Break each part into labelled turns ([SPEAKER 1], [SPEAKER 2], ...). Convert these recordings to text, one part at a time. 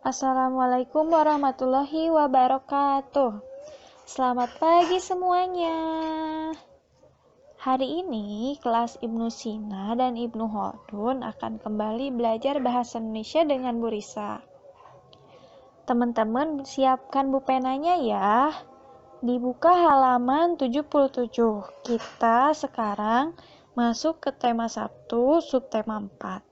[SPEAKER 1] Assalamualaikum warahmatullahi wabarakatuh. Selamat pagi semuanya. Hari ini kelas Ibnu Sina dan Ibnu Khaldun akan kembali belajar bahasa Indonesia dengan Bu Risa. Teman-teman siapkan bupenanya ya. Dibuka halaman 77. Kita sekarang masuk ke tema 1, subtema 4.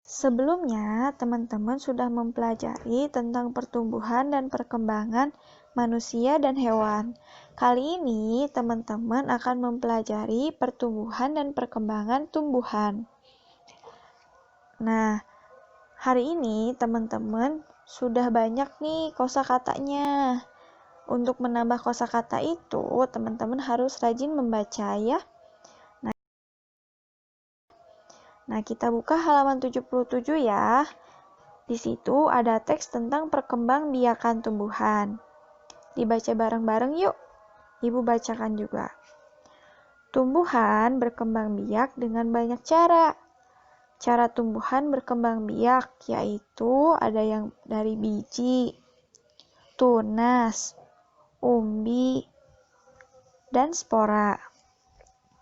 [SPEAKER 1] Sebelumnya, teman-teman sudah mempelajari tentang pertumbuhan dan perkembangan manusia dan hewan. Kali ini, teman-teman akan mempelajari pertumbuhan dan perkembangan tumbuhan. Nah, hari ini teman-teman sudah banyak nih kosakatanya. Untuk menambah kosakata itu, teman-teman harus rajin membaca ya. Nah, kita buka halaman 77 ya. Di situ ada teks tentang perkembangbiakan tumbuhan. Dibaca bareng-bareng yuk. Ibu bacakan juga. Tumbuhan berkembang biak dengan banyak cara. Cara tumbuhan berkembang biak yaitu ada yang dari biji, tunas, umbi, dan spora.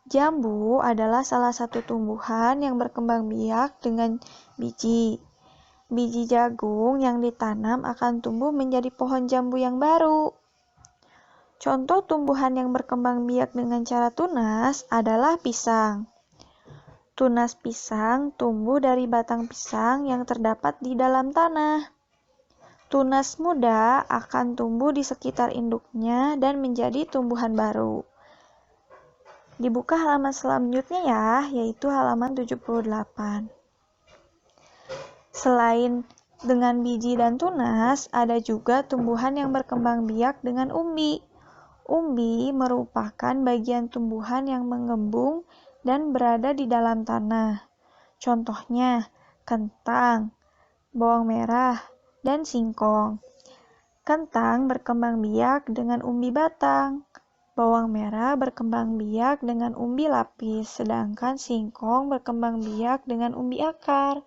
[SPEAKER 1] Jambu adalah salah satu tumbuhan yang berkembang biak dengan biji. Biji jagung yang ditanam akan tumbuh menjadi pohon jambu yang baru. Contoh tumbuhan yang berkembang biak dengan cara tunas adalah pisang. Tunas pisang tumbuh dari batang pisang yang terdapat di dalam tanah. Tunas muda akan tumbuh di sekitar induknya dan menjadi tumbuhan baru. Dibuka halaman selanjutnya ya, yaitu halaman 78. Selain dengan biji dan tunas, ada juga tumbuhan yang berkembang biak dengan umbi. Umbi merupakan bagian tumbuhan yang mengembung dan berada di dalam tanah. Contohnya, kentang, bawang merah, dan singkong. Kentang berkembang biak dengan umbi batang. Bawang merah berkembang biak dengan umbi lapis, sedangkan singkong berkembang biak dengan umbi akar.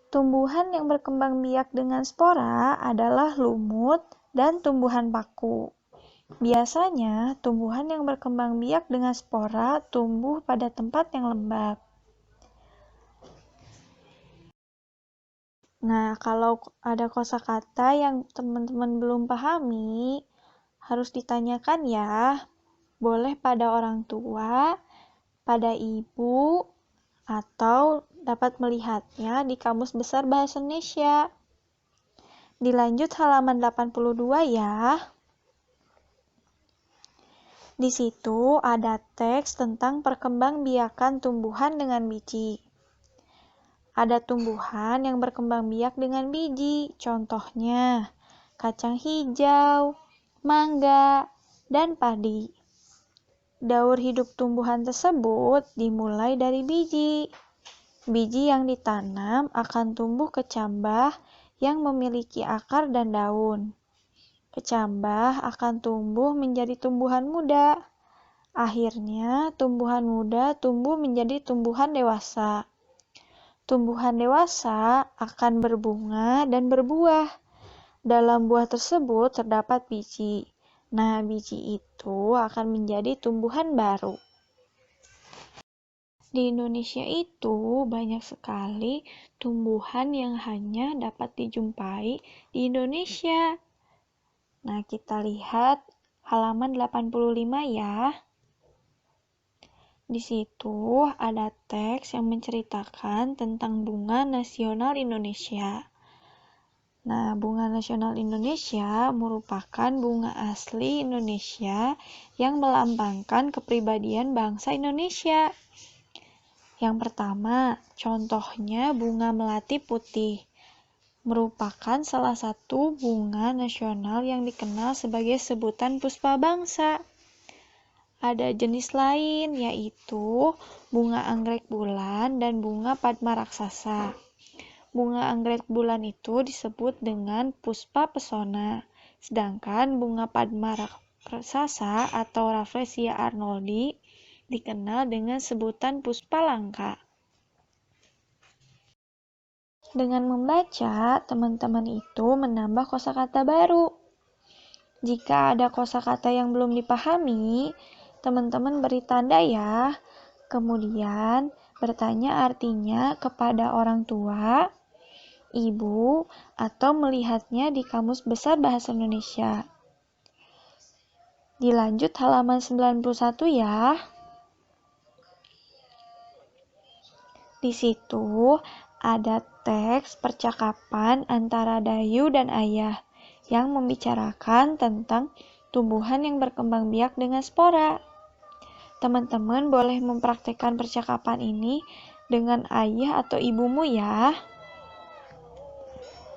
[SPEAKER 1] Tumbuhan yang berkembang biak dengan spora adalah lumut dan tumbuhan paku. Biasanya, tumbuhan yang berkembang biak dengan spora tumbuh pada tempat yang lembab. Nah, kalau ada kosakata yang teman-teman belum pahami, harus ditanyakan ya. Boleh pada orang tua, pada ibu, atau dapat melihatnya di Kamus Besar Bahasa Indonesia. Dilanjut halaman 82 ya. Di situ ada teks tentang perkembangbiakan tumbuhan dengan biji. Ada tumbuhan yang berkembang biak dengan biji, contohnya kacang hijau, mangga, dan padi. Daur hidup tumbuhan tersebut dimulai dari biji. Biji yang ditanam akan tumbuh kecambah yang memiliki akar dan daun. Kecambah akan tumbuh menjadi tumbuhan muda. Akhirnya, tumbuhan muda tumbuh menjadi tumbuhan dewasa. Tumbuhan dewasa akan berbunga dan berbuah. Dalam buah tersebut terdapat biji. Nah, biji itu akan menjadi tumbuhan baru. Di Indonesia itu banyak sekali tumbuhan yang hanya dapat dijumpai di Indonesia. Nah, kita lihat halaman 85 ya. Di situ ada teks yang menceritakan tentang bunga nasional Indonesia. Nah, bunga nasional Indonesia merupakan bunga asli Indonesia yang melambangkan kepribadian bangsa Indonesia. Yang pertama, contohnya bunga melati putih. Merupakan salah satu bunga nasional yang dikenal sebagai sebutan puspa bangsa. Ada jenis lain yaitu bunga anggrek bulan dan bunga padma raksasa. Bunga anggrek bulan itu disebut dengan puspa pesona, sedangkan bunga padma raksasa atau Rafflesia arnoldi dikenal dengan sebutan puspa langka. Dengan membaca, teman-teman itu menambah kosakata baru. Jika ada kosakata yang belum dipahami, teman-teman beri tanda ya. Kemudian bertanya artinya kepada orang tua, ibu, atau melihatnya di Kamus Besar Bahasa Indonesia. Dilanjut halaman 91 ya. Di situ ada teks percakapan antara Dayu dan Ayah yang membicarakan tentang tumbuhan yang berkembang biak dengan spora. Teman-teman boleh mempraktikkan percakapan ini dengan ayah atau ibumu ya.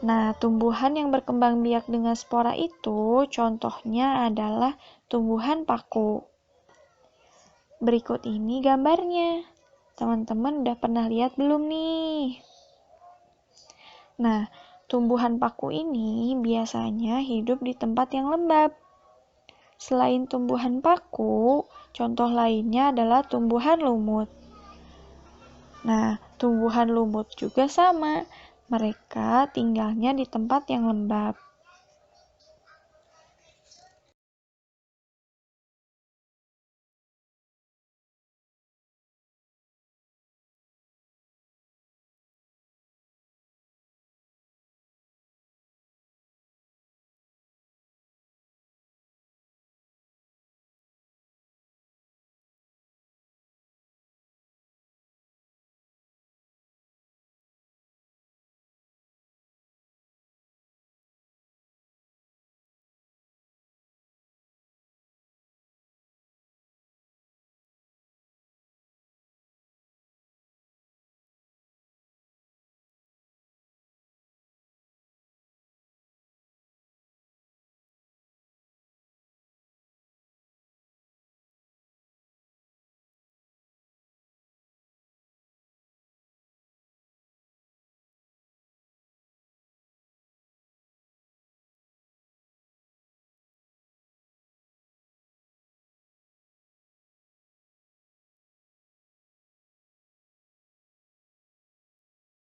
[SPEAKER 1] Nah, tumbuhan yang berkembang biak dengan spora itu contohnya adalah tumbuhan paku. Berikut ini gambarnya. Teman-teman udah pernah lihat belum nih? Nah, tumbuhan paku ini biasanya hidup di tempat yang lembab. Selain tumbuhan paku, contoh lainnya adalah tumbuhan lumut. Nah, tumbuhan lumut juga sama. Mereka tinggalnya di tempat yang lembab.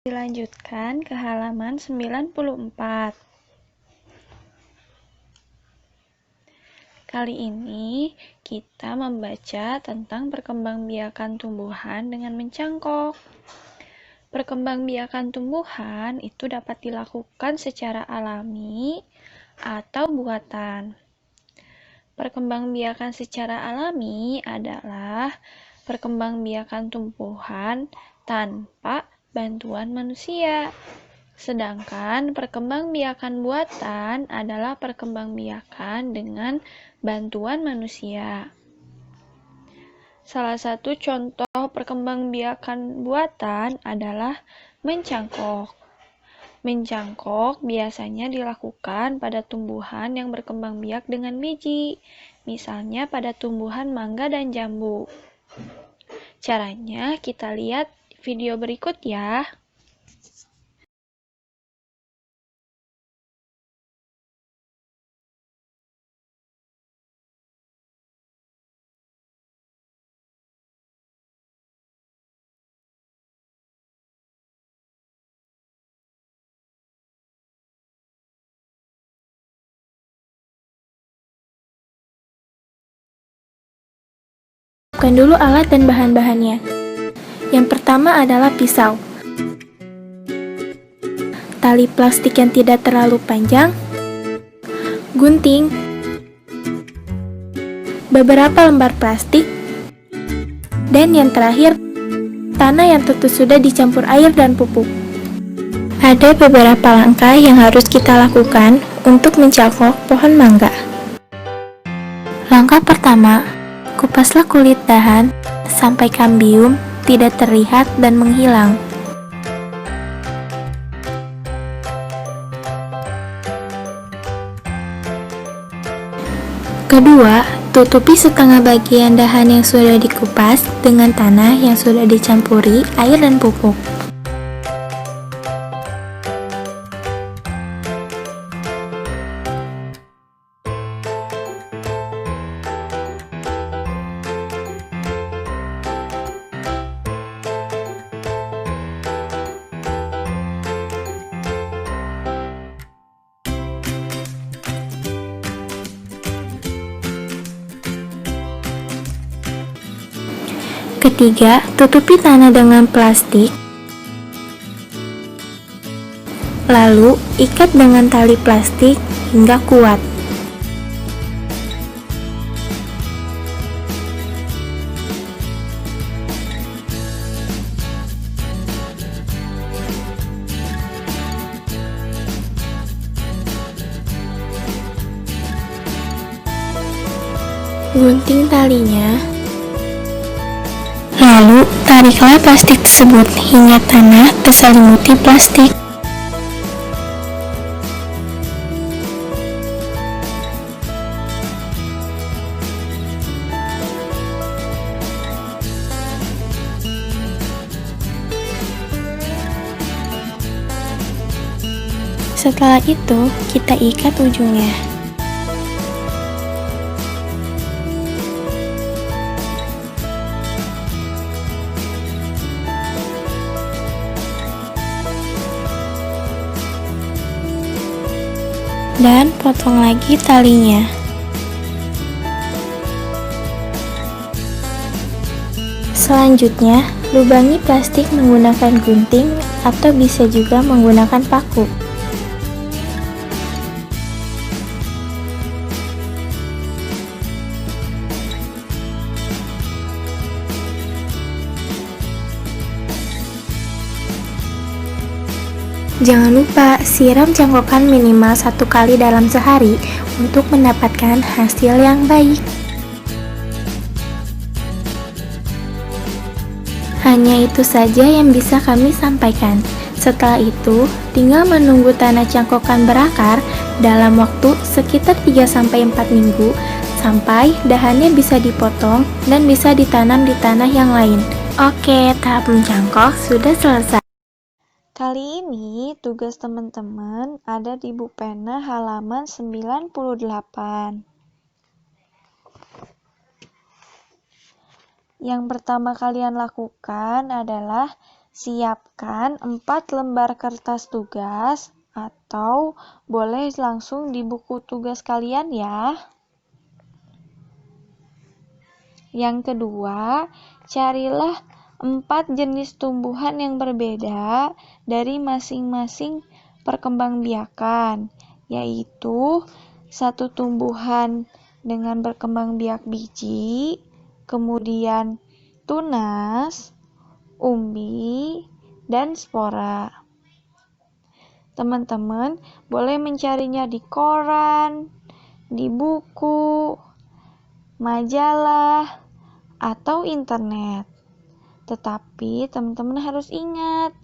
[SPEAKER 1] Dilanjutkan ke halaman 94. Kali ini kita membaca tentang perkembangbiakan tumbuhan dengan mencangkok. Perkembangbiakan tumbuhan itu dapat dilakukan secara alami atau buatan. Perkembangbiakan secara alami adalah perkembangbiakan tumbuhan tanpa bantuan manusia. Sedangkan perkembangbiakan buatan adalah perkembangbiakan dengan bantuan manusia. Salah satu contoh perkembangbiakan buatan adalah mencangkok. Mencangkok biasanya dilakukan pada tumbuhan yang berkembang biak dengan biji, misalnya pada tumbuhan mangga dan jambu. Caranya kita lihat video berikut ya.
[SPEAKER 2] Siapkan dulu alat dan bahan-bahannya. Yang pertama adalah pisau. Tali plastik yang tidak terlalu panjang, gunting, beberapa lembar plastik, dan yang terakhir, tanah yang tentu sudah dicampur air dan pupuk. Ada beberapa langkah yang harus kita lakukan untuk mencangkok pohon mangga. Langkah pertama, kupaslah kulit dahan sampai kambium tidak terlihat dan menghilang. Kedua, tutupi setengah bagian dahan yang sudah dikupas dengan tanah yang sudah dicampuri air dan pupuk. ketiga, tutupi tanah dengan plastik. Lalu, ikat dengan tali plastik hingga kuat. Gunting talinya. Lalu, tariklah plastik tersebut hingga tanah terselimuti plastik. Setelah itu, kita ikat ujungnya. Dan potong lagi talinya. Selanjutnya, lubangi plastik menggunakan gunting atau bisa juga menggunakan paku. Jangan lupa siram cangkokan minimal 1 kali dalam sehari untuk mendapatkan hasil yang baik. Hanya itu saja yang bisa kami sampaikan. Setelah itu, tinggal menunggu tanah cangkokan berakar dalam waktu sekitar 3-4 minggu sampai dahannya bisa dipotong dan bisa ditanam di tanah yang lain. Oke, tahap mencangkok sudah selesai.
[SPEAKER 1] Kali ini tugas teman-teman ada di buku pena halaman 98. Yang pertama kalian lakukan adalah siapkan 4 lembar kertas tugas atau boleh langsung di buku tugas kalian ya. Yang kedua, carilah 4 jenis tumbuhan yang berbeda dari masing-masing perkembangbiakan, yaitu 1 tumbuhan dengan berkembang biak biji, kemudian tunas, umbi, dan spora. Teman-teman boleh mencarinya di koran, di buku, majalah, atau internet. Tetapi teman-teman harus ingat,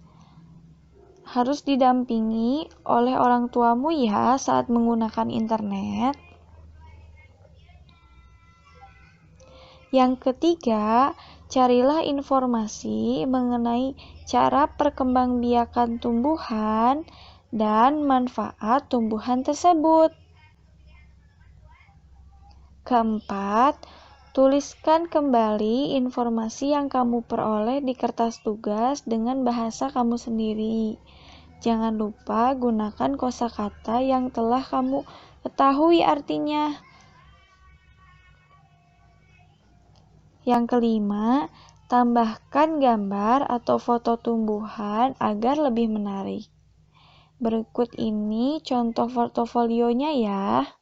[SPEAKER 1] harus didampingi oleh orang tuamu ya saat menggunakan internet. Yang ketiga, carilah informasi mengenai cara perkembangbiakan tumbuhan dan manfaat tumbuhan tersebut. Keempat, tuliskan kembali informasi yang kamu peroleh di kertas tugas dengan bahasa kamu sendiri. Jangan lupa gunakan kosakata yang telah kamu ketahui artinya. Yang kelima, tambahkan gambar atau foto tumbuhan agar lebih menarik. Berikut ini contoh portofolionya ya.